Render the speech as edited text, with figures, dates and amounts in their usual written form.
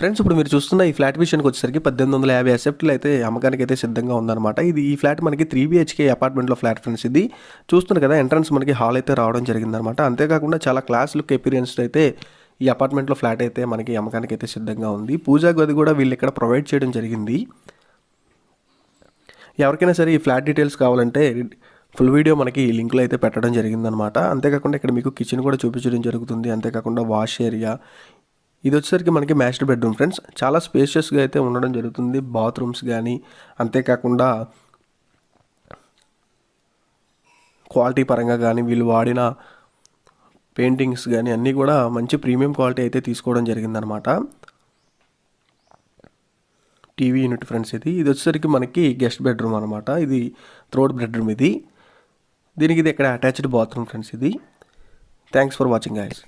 Friends ఇప్పుడు మీరు చూస్తున్న ఈ ఫ్లాట్ విషయానికి వచ్చేసరికి 1850 ఎస్ఎఫ్టీలు అయితే అమ్మకానికి అయితే సిద్ధంగా ఉందన్నమాట. ఈ ఫ్లాట్ మనకి 3 BHK అపార్ట్మెంట్లో ఫ్లాట్ ఫ్రెండ్స్. ఇది చూస్తున్నారు కదా, ఎంట్రన్స్ మనకి హాల్ అయితే రావడం జరిగిందనమాట. అంతేకాకుండా చాలా క్లాస్ లుక్ ఎపీరియన్స్ అయితే ఈ అపార్ట్మెంట్లో ఫ్లాట్ అయితే మనకి అమ్మకానికి అయితే సిద్ధంగా ఉంది. పూజా గది కూడా వీళ్ళు ఇక్కడ ప్రొవైడ్ చేయడం జరిగింది. ఎవరికైనా సరే ఈ ఫ్లాట్ డీటెయిల్స్ కావాలంటే ఫుల్ వీడియో మనకి ఈ లింక్లో అయితే పెట్టడం జరిగిందనమాట. అంతేకాకుండా ఇక్కడ మీకు కిచెన్ కూడా చూపించడం జరుగుతుంది. అంతేకాకుండా వాష్ ఏరియా, ఇది వచ్చేసరికి మనకి మాస్టర్ బెడ్రూమ్ ఫ్రెండ్స్. చాలా స్పేషియస్గా అయితే ఉండడం జరుగుతుంది. బాత్రూమ్స్ కానీ, అంతేకాకుండా క్వాలిటీ పరంగా కానీ, వీళ్ళు వాడిన పెయింటింగ్స్ కానీ అన్నీ కూడా మంచి ప్రీమియం క్వాలిటీ అయితే తీసుకోవడం జరిగిందనమాట. TV unit friends. ఇది వచ్చేసరికి మనకి గెస్ట్ బెడ్రూమ్ అనమాట. ఇది థర్డ్ బెడ్రూమ్. దీనికి ఇక్కడ attached bathroom friends. Thanks for watching guys.